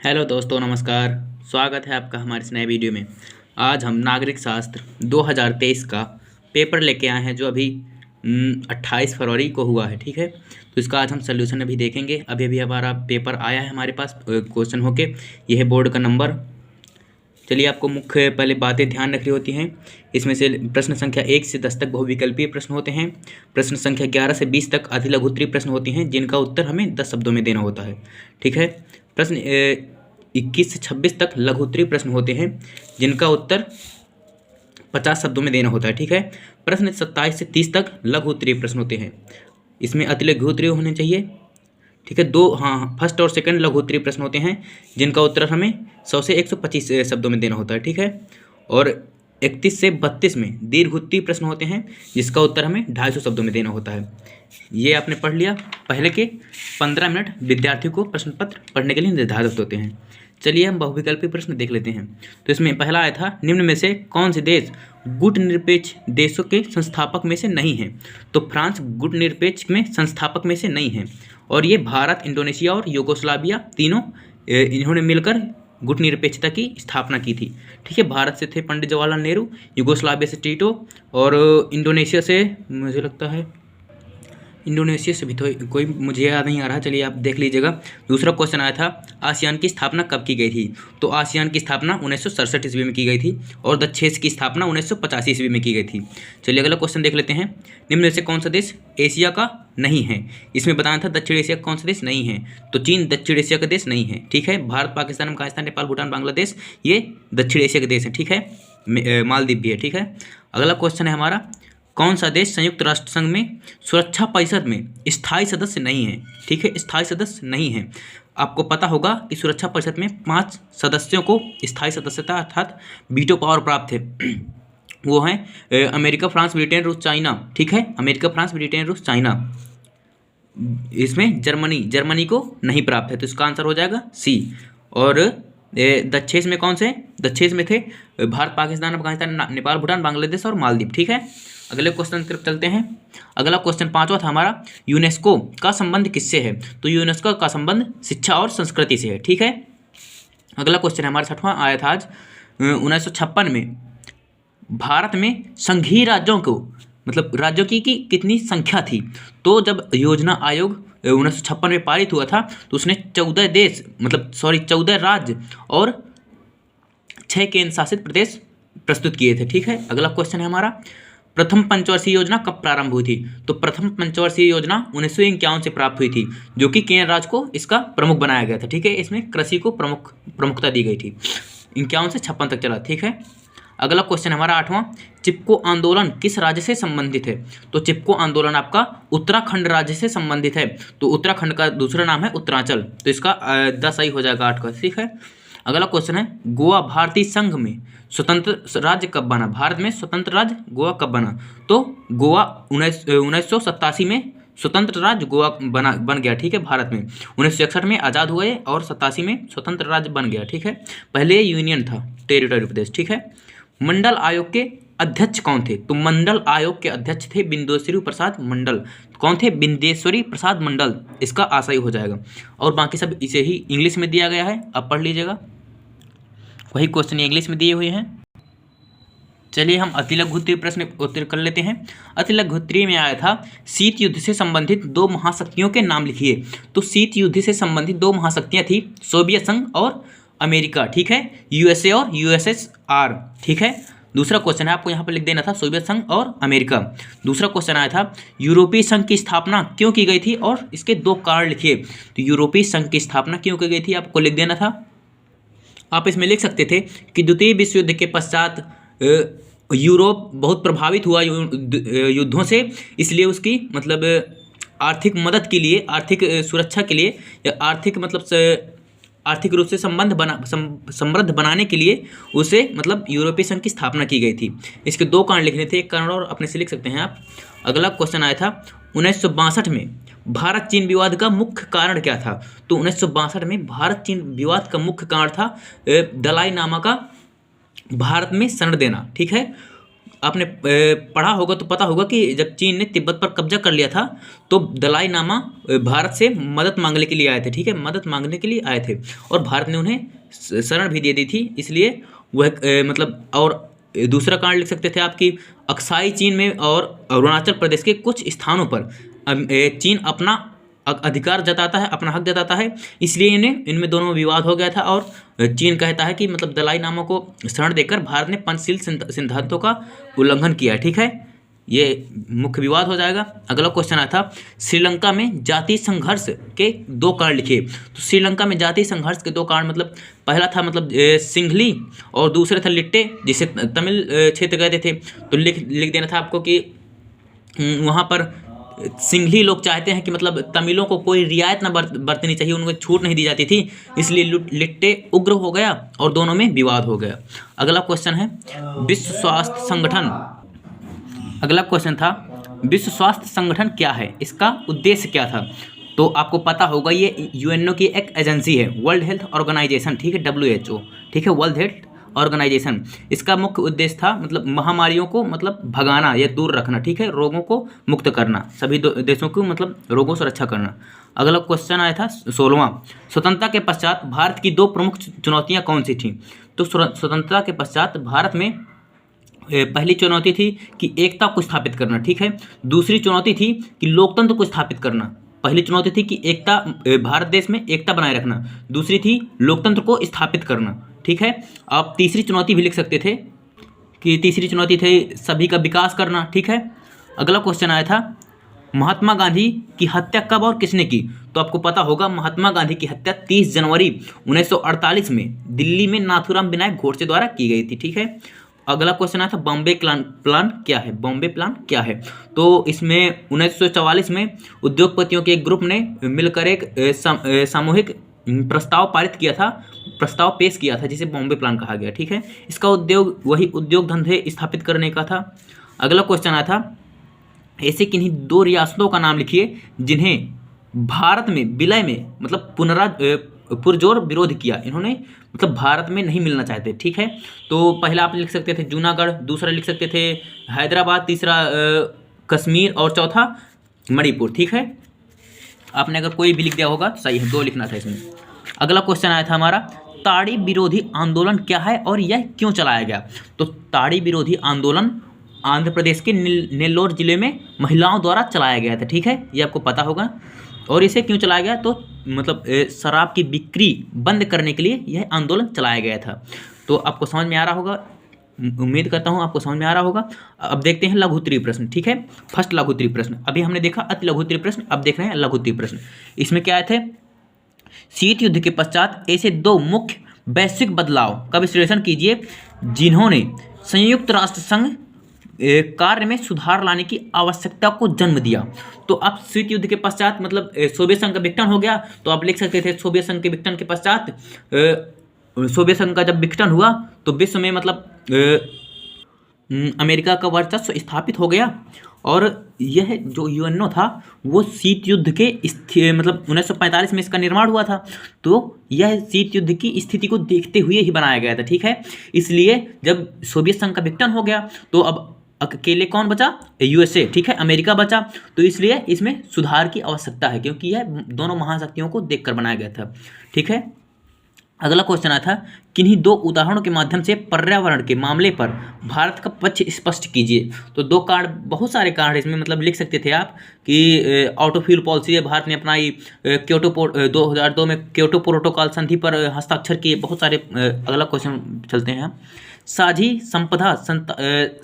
Hello दोस्तों, नमस्कार। स्वागत है आपका हमारे इस नए वीडियो में। आज हम नागरिक शास्त्र 2023 का पेपर लेके आए हैं जो अभी 28 फरवरी को हुआ है। ठीक है, तो इसका आज हम सोल्यूशन अभी देखेंगे। अभी अभी हमारा पेपर आया है हमारे पास क्वेश्चन होके। यह है बोर्ड का नंबर। चलिए, आपको मुख्य पहले बातें ध्यान रखनी होती हैं। इसमें से प्रश्न संख्या 1 से 10 तक बहुविकल्पीय प्रश्न होते हैं। प्रश्न संख्या 11 से 20 तक अतिलघु उत्तरीय प्रश्न होती हैं जिनका उत्तर हमें 10 शब्दों में देना होता है। ठीक है, प्रश्न 21 से 26 तक लघु उत्तरीय प्रश्न होते हैं जिनका उत्तर 50 शब्दों में देना होता है। ठीक है, प्रश्न 27 से 30 तक लघु उत्तरीय प्रश्न होते हैं। इसमें अतिलघु उत्तरीय होने चाहिए। ठीक है, फर्स्ट और सेकंड लघु उत्तरीय प्रश्न होते हैं जिनका उत्तर हमें 100 से 125 शब्दों में देना होता है। ठीक है, और 31 से 32 में दीर्घ उत्तरीय प्रश्न होते हैं जिसका उत्तर हमें 250 शब्दों में देना होता है। ये आपने पढ़ लिया। पहले के 15 मिनट विद्यार्थी को प्रश्न पत्र पढ़ने के लिए निर्धारित होते हैं। चलिए, हम बहुविकल्पी प्रश्न देख लेते हैं। तो इसमें पहला आया था, निम्न में से कौन से देश गुटनिरपेक्ष देशों के संस्थापक में से नहीं है? तो फ्रांस गुटनिरपेक्ष में संस्थापक में से नहीं है, और ये भारत, इंडोनेशिया और यूगोस्लाविया तीनों इन्होंने मिलकर गुटनिरपेक्षता की स्थापना की थी। ठीक है, भारत से थे पंडित जवाहरलाल नेहरू, यूगोस्लाविया से टीटो, और इंडोनेशिया से मुझे लगता है इंडोनेशिया से भी तो कोई मुझे याद नहीं आ रहा। चलिए, आप देख लीजिएगा। दूसरा क्वेश्चन आया था, आसियान की स्थापना कब की गई थी? तो आसियान की स्थापना 1967 ईस्वी में की गई थी, और दक्षेस की स्थापना 1985 ईस्वी में की गई थी। चलिए, अगला क्वेश्चन देख लेते हैं। निम्न में से कौन सा देश एशिया का नहीं है? इसमें बताना था दक्षिण एशिया का कौन सा देश नहीं है। तो चीन दक्षिण एशिया का देश नहीं है। ठीक है, भारत, पाकिस्तान, अफगानिस्तान, नेपाल, भूटान, बांग्लादेश ये दक्षिण एशिया के देश हैं। ठीक है, मालदीव भी है। ठीक है, अगला क्वेश्चन है हमारा, कौन सा देश संयुक्त राष्ट्र संघ में सुरक्षा परिषद में स्थायी सदस्य नहीं है? ठीक है, स्थायी सदस्य नहीं है। आपको पता होगा कि सुरक्षा परिषद में 5 सदस्यों को स्थायी सदस्यता अर्थात वीटो पावर प्राप्त है। वो हैं अमेरिका, फ्रांस, ब्रिटेन, रूस, चाइना। ठीक है, अमेरिका, फ्रांस, ब्रिटेन, रूस, चाइना। इसमें जर्मनी को नहीं प्राप्त है, तो इसका आंसर हो जाएगा सी। और दक्षेस में कौन से? दक्षेस में थे भारत, पाकिस्तान, अफगानिस्तान, नेपाल, भूटान, बांग्लादेश और मालदीव। ठीक है, अगले क्वेश्चन की तरफ चलते हैं। अगला क्वेश्चन 5वां था हमारा, यूनेस्को का संबंध किससे है? तो यूनेस्को का संबंध शिक्षा और संस्कृति से है। ठीक है, अगला क्वेश्चन हमारा 6वां आया था आज 1956 में भारत में संघीय राज्यों को मतलब राज्यों की कितनी संख्या थी? तो जब योजना आयोग 1956 में पारित हुआ था तो उसने 14 राज्य और 6 केंद्र शासित प्रदेश प्रस्तुत किए थे। ठीक है, अगला क्वेश्चन है हमारा, प्रथम पंचवर्षीय योजना कब प्रारंभ हुई थी? तो प्रथम पंचवर्षीय योजना 1951 से प्राप्त हुई थी, जो कि केंद्र राज्य को इसका प्रमुख बनाया गया था। ठीक है, इसमें कृषि को प्रमुखता दी गई थी। 51 से 56 तक चला। ठीक है, अगला क्वेश्चन हमारा 8वां, चिपको आंदोलन किस राज्य से संबंधित है? तो चिपको आंदोलन आपका उत्तराखंड राज्य से संबंधित है। तो उत्तराखंड का दूसरा नाम है उत्तरांचल, तो इसका 10 सही हो जाएगा 8 का। ठीक है, अगला क्वेश्चन है, गोवा भारतीय संघ में स्वतंत्र राज्य कब बना? भारत में स्वतंत्र राज्य गोवा कब बना? तो गोवा 1987 में स्वतंत्र राज्य गोवा बन गया। ठीक है, भारत में 1961 में आज़ाद हुए और 87 में स्वतंत्र राज्य बन गया। ठीक है, पहले यूनियन था, टेरिटरी प्रदेश। ठीक है, मंडल आयोग के अध्यक्ष कौन थे? तो मंडल आयोग के अध्यक्ष थे बिंदेश्वरी प्रसाद मंडल। कौन थे? बिंदेश्वरी प्रसाद मंडल। इसका आशय हो जाएगा, और बाकी सब इसे ही इंग्लिश में दिया गया है, आप पढ़ लीजिएगा। वही क्वेश्चन इंग्लिश में दिए हुए हैं। चलिए, हम अतिलघु उत्तरीय प्रश्न उत्तर कर लेते हैं। अतिलघु उत्तरीय में आया था, शीत युद्ध से संबंधित 2 महाशक्तियों के नाम लिखिए। तो शीत युद्ध से संबंधित 2 महाशक्तियां थी, सोवियत संघ और अमेरिका। ठीक है, यूएसए और यूएसएसआर। ठीक है, दूसरा क्वेश्चन है, आपको यहाँ पर लिख देना था सोवियत संघ और अमेरिका। दूसरा क्वेश्चन आया था, यूरोपीय संघ की स्थापना क्यों की गई थी और इसके 2 कारण लिखिए। तो यूरोपीय संघ की स्थापना क्यों की गई थी, आपको लिख देना था। आप इसमें लिख सकते थे कि द्वितीय विश्व युद्ध के पश्चात यूरोप बहुत प्रभावित हुआ युद्धों से, इसलिए उसकी मतलब आर्थिक मदद के लिए, आर्थिक सुरक्षा के लिए, या आर्थिक रूप से समृद्ध बनाने के लिए उसे मतलब यूरोपीय संघ की स्थापना की गई थी। इसके 2 कारण लिखने थे, एक कारण और अपने से लिख सकते हैं आप। अगला क्वेश्चन आया था, 1962 में भारत चीन विवाद का मुख्य कारण क्या था? तो 1962 में भारत चीन विवाद का मुख्य कारण था दलाई लामा का भारत में शरण देना। ठीक है, आपने पढ़ा होगा तो पता होगा कि जब चीन ने तिब्बत पर कब्जा कर लिया था तो दलाई लामा भारत से मदद मांगने के लिए आए थे, ठीक है, मदद मांगने के लिए आए थे और भारत ने उन्हें शरण भी दे दी थी, इसलिए वह मतलब। और दूसरा कारण लिख सकते थे आपकी अक्साई चीन में और अरुणाचल प्रदेश के कुछ स्थानों पर चीन अपना अधिकार जताता है, अपना हक जताता है, इसलिए इनमें दोनों में विवाद हो गया था और चीन कहता है कि मतलब दलाई लामा को शरण देकर भारत ने पंचशील सिद्धांतों का उल्लंघन किया है, ठीक है, ये मुख्य विवाद हो जाएगा। अगला क्वेश्चन आया था श्रीलंका में जातीय संघर्ष के 2 कारण लिखिए। तो श्रीलंका में जातीय संघर्ष के 2 कारण मतलब पहला था मतलब सिंघली और दूसरे था लिट्टे, जिसे तमिल क्षेत्र कहते थे। तो लिख देना था आपको कि वहाँ पर सिंघली लोग चाहते हैं कि मतलब तमिलों को कोई रियायत ना बरतनी चाहिए, उनको छूट नहीं दी जाती थी, इसलिए लिट्टे उग्र हो गया और दोनों में विवाद हो गया। अगला क्वेश्चन है विश्व स्वास्थ्य संगठन। अगला क्वेश्चन था विश्व स्वास्थ्य संगठन क्या है, इसका उद्देश्य क्या था। तो आपको पता होगा ये यूएनओ की एक एजेंसी है, वर्ल्ड हेल्थ ऑर्गेनाइजेशन, ठीक है, WHO, ठीक है, वर्ल्ड हेल्थ ऑर्गेनाइजेशन। इसका मुख्य उद्देश्य था मतलब महामारियों को मतलब भगाना या दूर रखना, ठीक है, रोगों को मुक्त करना, सभी देशों को मतलब रोगों से रक्षा करना। अगला क्वेश्चन आया था 16वां, स्वतंत्रता के पश्चात भारत की 2 प्रमुख चुनौतियां कौन सी थीं। तो स्वतंत्रता के पश्चात भारत में पहली चुनौती थी कि एकता को स्थापित करना, ठीक है, दूसरी चुनौती थी कि लोकतंत्र को स्थापित करना। पहली चुनौती थी कि एकता, भारत देश में एकता बनाए रखना, दूसरी थी लोकतंत्र को स्थापित करना, ठीक है। आप तीसरी चुनौती भी लिख सकते थे कि तीसरी चुनौती थी सभी का विकास करना, ठीक है। अगला क्वेश्चन आया था महात्मा गांधी की हत्या कब और किसने की। तो आपको पता होगा महात्मा गांधी की हत्या 30 जनवरी 1948 में दिल्ली में नाथूराम विनायक गोडसे द्वारा की गई थी, ठीक है। अगला क्वेश्चन आया था बॉम्बे प्लान क्या है। बॉम्बे प्लान क्या है, तो इसमें 1944 में उद्योगपतियों के एक ग्रुप ने मिलकर एक सामूहिक प्रस्ताव पेश किया था जिसे बॉम्बे प्लान कहा गया, ठीक है। इसका उद्योग धंधे स्थापित करने का था। अगला क्वेश्चन आया था ऐसे किन्हीं 2 रियासतों का नाम लिखिए जिन्हें भारत में विलय में मतलब पुरजोर विरोध किया, इन्होंने मतलब भारत में नहीं मिलना चाहते, ठीक है। तो पहला आप लिख सकते थे जूनागढ़, दूसरा लिख सकते थे हैदराबाद, तीसरा कश्मीर और चौथा मणिपुर, ठीक है। आपने अगर कोई भी लिख दिया होगा तो सही है, 2 लिखना था इसमें। अगला क्वेश्चन आया था हमारा ताड़ी विरोधी आंदोलन क्या है और यह क्यों चलाया गया। तो ताड़ी विरोधी आंदोलन आंध्र प्रदेश के नेल्लोर जिले में महिलाओं द्वारा चलाया गया था, ठीक है, ये आपको पता होगा। और इसे क्यों चलाया गया, तो मतलब शराब की बिक्री बंद करने के लिए यह आंदोलन चलाया गया था। तो आपको समझ में आ रहा होगा, उम्मीद करता हूँ आपको समझ में आ रहा होगा। अब देखते हैं लघु उत्तरीय प्रश्न, ठीक है। फर्स्ट लघु उत्तरीय प्रश्न, अभी हमने देखा अति लघु उत्तरीय प्रश्न, अब देख रहे हैं लघु उत्तरीय प्रश्न। इसमें क्या आए थे, शीत युद्ध के पश्चात ऐसे 2 मुख्य वैश्विक बदलाव का विश्लेषण कीजिए जिन्होंने संयुक्त राष्ट्र संघ कार्य में सुधार लाने की आवश्यकता को जन्म दिया। तो अब शीत युद्ध के पश्चात मतलब सोवियत संघ का विघटन हो गया, तो आप लिख सकते थे सोवियत संघ के विघटन के पश्चात सोवियत संघ का जब विघटन हुआ तो विश्व में मतलब अमेरिका का वर्चस्व स्थापित हो गया। और यह जो यूएनओ था वो शीत युद्ध के मतलब 1945 में इसका निर्माण हुआ था, तो यह शीत युद्ध की स्थिति को देखते हुए ही बनाया गया था, ठीक है। इसलिए जब सोवियत संघ का विघटन हो गया तो अब अकेले कौन बचा, यूएसए, ठीक है, अमेरिका बचा। तो इसलिए इसमें सुधार की आवश्यकता है क्योंकि यह दोनों महाशक्तियों को देखकर बनाया गया था, ठीक है। अगला क्वेश्चन आया था किन्हीं 2 उदाहरणों के माध्यम से पर्यावरण के मामले पर भारत का पक्ष स्पष्ट कीजिए। तो 2 कारण, बहुत सारे कारण इसमें मतलब लिख सकते थे आप कि ऑटो फ्यूल पॉलिसी है भारत ने अपनाई, 2002 में क्योटो प्रोटोकॉल संधि पर हस्ताक्षर किए, बहुत सारे। अगला क्वेश्चन चलते हैं, साझी संपदा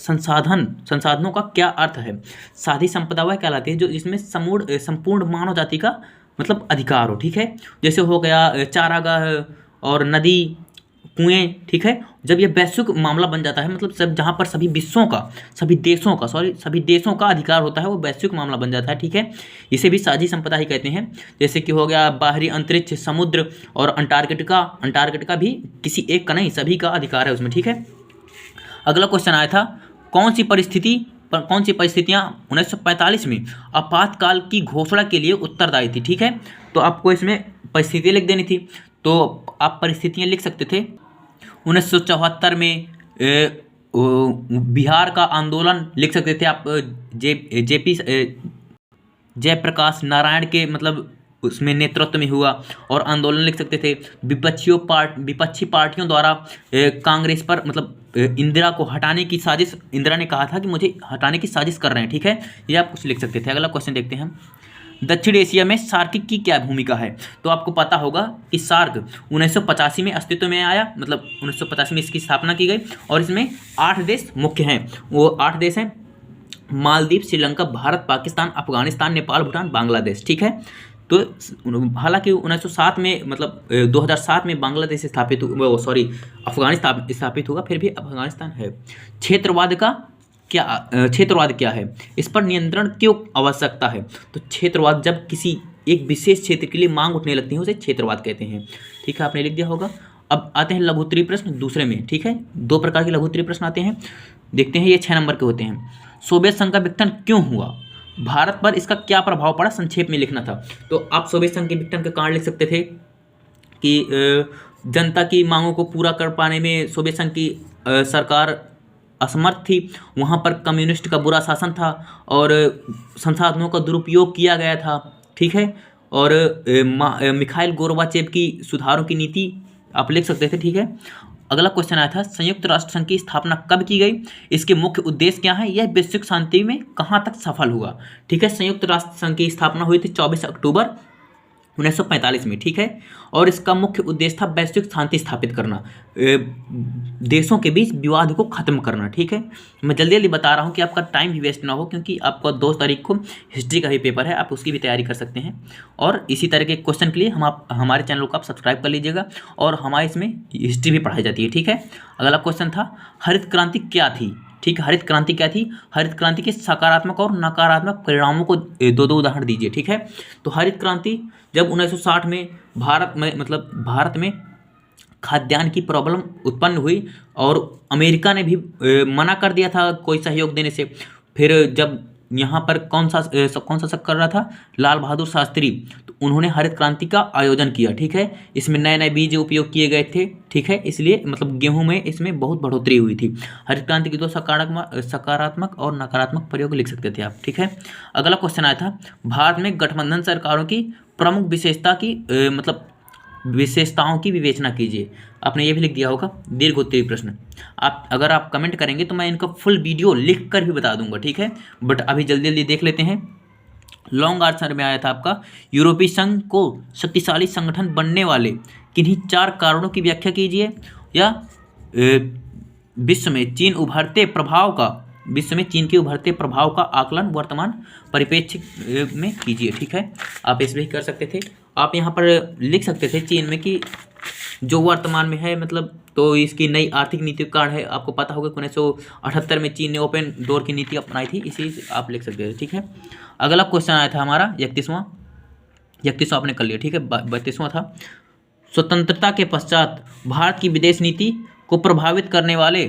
संसाधनों का क्या अर्थ है। साझी संपदा वह कहलाती है जो जिसमें संपूर्ण मानव जाति का मतलब अधिकार हो, ठीक है। जैसे हो गया चारागाह और नदी, कुएं, ठीक है। जब यह वैश्विक मामला बन जाता है मतलब सब जहाँ पर सभी देशों का अधिकार होता है वो वैश्विक मामला बन जाता है, ठीक है। इसे भी साझी संपदा ही कहते हैं। जैसे कि हो गया बाहरी अंतरिक्ष, समुद्र और अंटार्कटिका भी किसी एक का नहीं, सभी का अधिकार है उसमें, ठीक है। अगला क्वेश्चन आया था कौन सी परिस्थितियाँ 1945 में आपातकाल की घोषणा के लिए उत्तरदायी थी, ठीक है। तो आपको इसमें परिस्थितियाँ लिख देनी थी, तो आप परिस्थितियाँ लिख सकते थे 1974 में बिहार का आंदोलन लिख सकते थे आप, जेपी जयप्रकाश नारायण के मतलब उसमें नेतृत्व में हुआ और आंदोलन लिख सकते थे। विपक्षी पार्टियों द्वारा कांग्रेस पर मतलब इंदिरा को हटाने की साजिश, इंदिरा ने कहा था कि मुझे हटाने की साजिश कर रहे हैं, ठीक है, ये आप कुछ लिख सकते थे। अगला क्वेश्चन देखते हैं हम, दक्षिण एशिया में सार्क की क्या भूमिका है। तो आपको पता होगा कि सार्क 1985 में अस्तित्व में आया, मतलब 1985 में इसकी स्थापना की गई और इसमें 8 देश मुख्य हैं। वो 8 देश हैं मालदीव, श्रीलंका, भारत, पाकिस्तान, अफगानिस्तान, नेपाल, भूटान, बांग्लादेश, ठीक है। तो हालांकि 1907 में मतलब 2007 में बांग्लादेश स्थापित अफगानिस्तान स्थापित हुआ, फिर भी अफगानिस्तान है। क्षेत्रवाद क्या है, इस पर नियंत्रण क्यों आवश्यकता है। तो क्षेत्रवाद जब किसी एक विशेष क्षेत्र के लिए मांग उठने लगती है उसे क्षेत्रवाद कहते हैं, ठीक है, आपने लिख दिया होगा। अब आते हैं लघुत्तरीय प्रश्न दूसरे में, ठीक है, 2 प्रकार के लघुत्तरीय प्रश्न आते हैं, देखते हैं, ये 6 नंबर के होते हैं। सोवियत संघ का विघटन क्यों हुआ, भारत पर इसका क्या प्रभाव पड़ा, संक्षेप में लिखना था। तो आप सोवियत संघ के विघटन का कारण लिख सकते थे कि जनता की मांगों को पूरा कर पाने में सोवियत संघ की सरकार असमर्थ थी, वहाँ पर कम्युनिस्ट का बुरा शासन था और संसाधनों का दुरुपयोग किया गया था, ठीक है, और मिखाइल गोर्बाचेव की सुधारों की नीति आप लिख सकते थे, ठीक है। अगला क्वेश्चन आया था, संयुक्त राष्ट्र संघ की स्थापना कब की गई, इसके मुख्य उद्देश्य क्या है, यह वैश्विक शांति में कहाँ तक सफल हुआ, ठीक है। संयुक्त राष्ट्र संघ की स्थापना हुई थी 24 अक्टूबर 1945 में, ठीक है, और इसका मुख्य उद्देश्य था वैश्विक शांति स्थापित करना, देशों के बीच विवाद को खत्म करना, ठीक है। मैं जल्दी जल्दी बता रहा हूँ कि आपका टाइम भी वेस्ट ना हो, क्योंकि आपका 2 तारीख को हिस्ट्री का भी पेपर है, आप उसकी भी तैयारी कर सकते हैं। और इसी तरह के क्वेश्चन के लिए हमारे चैनल को आप सब्सक्राइब कर लीजिएगा, और हमारे इसमें हिस्ट्री भी पढ़ाई जाती है, ठीक है। अगला क्वेश्चन था, हरित क्रांति क्या थी, ठीक है, हरित क्रांति क्या थी, हरित क्रांति के सकारात्मक और नकारात्मक परिणामों को 2 उदाहरण दीजिए, ठीक है। तो हरित क्रांति जब 1960 में भारत में खाद्यान्न की प्रॉब्लम उत्पन्न हुई और अमेरिका ने भी मना कर दिया था कोई सहयोग देने से। फिर जब यहाँ पर कौन सा शक कर रहा था, लाल बहादुर शास्त्री, तो उन्होंने हरित क्रांति का आयोजन किया, ठीक है। इसमें नए नए बीज उपयोग किए गए थे, ठीक है, इसलिए मतलब गेहूं में इसमें बहुत बढ़ोतरी हुई थी। हरित क्रांति के 2 सकारात्मक और नकारात्मक प्रयोग लिख सकते थे आप, ठीक है। अगला क्वेश्चन आया था, भारत में गठबंधन सरकारों की प्रमुख विशेषताओं की विवेचना कीजिए। आपने ये भी लिख दिया होगा, दीर्घ उत्तरीय प्रश्न। अगर आप कमेंट करेंगे तो मैं इनका फुल वीडियो लिख कर भी बता दूंगा, ठीक है, बट अभी जल्दी जल्दी देख लेते हैं। लॉन्ग आंसर में आया था आपका, यूरोपीय संघ को शक्तिशाली संगठन बनने वाले किन्हीं 4 कारणों की व्याख्या कीजिए, या विश्व में चीन के उभरते प्रभाव का आकलन वर्तमान परिप्रेक्ष्य में कीजिए, ठीक है। आप इस भी कर सकते थे, आप यहाँ पर लिख सकते थे चीन में कि जो वर्तमान में है, मतलब तो इसकी नई आर्थिक नीति का कारण है। आपको पता होगा 1978 में चीन ने ओपन डोर की नीति अपनाई थी, इसी से आप लिख सकते थे, ठीक है। अगला क्वेश्चन आया था हमारा 31वां आपने कर लिया, ठीक है। 32वां था, स्वतंत्रता के पश्चात भारत की विदेश नीति को प्रभावित करने वाले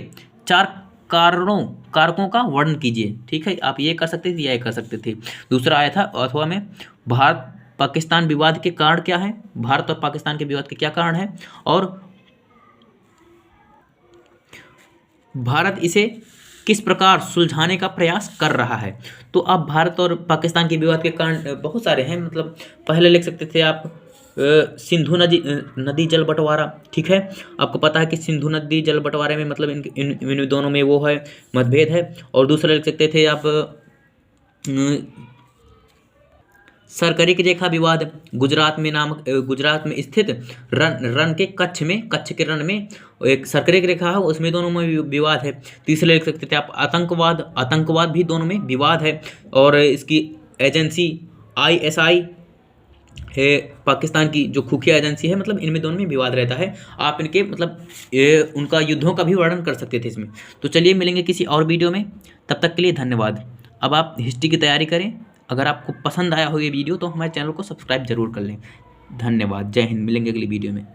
4 कारकों का वर्णन कीजिए, ठीक है। आप ये कर सकते थे या ये कर सकते थे। दूसरा आया था अथवा में, भारत पाकिस्तान विवाद के कारण क्या है, भारत और पाकिस्तान के विवाद के क्या कारण है, और भारत इसे किस प्रकार सुलझाने का प्रयास कर रहा है। तो अब भारत और पाकिस्तान के विवाद के कारण बहुत सारे हैं, मतलब पहले लिख सकते थे आप सिंधु नदी जल बंटवारा, ठीक है। आपको पता है कि सिंधु नदी जल बंटवारे में मतलब इन दोनों में वो है मतभेद है। और दूसरा लिख सकते थे आप सरकरी की रेखा विवाद, गुजरात में स्थित रण के कच्छ के रण में एक सरकरी की रेखा है, उसमें दोनों में विवाद है। तीसरे लिख सकते थे आप आतंकवाद भी दोनों में विवाद है, और इसकी एजेंसी ISI है, पाकिस्तान की जो खुफिया एजेंसी है, मतलब इनमें दोनों में विवाद रहता है। आप इनके मतलब उनका युद्धों का भी वर्णन कर सकते थे इसमें। तो चलिए मिलेंगे किसी और वीडियो में, तब तक के लिए धन्यवाद। अब आप हिस्ट्री की तैयारी करें। अगर आपको पसंद आया हो ये वीडियो तो हमारे चैनल को सब्सक्राइब जरूर कर लें। धन्यवाद, जय हिंद, मिलेंगे अगली वीडियो में।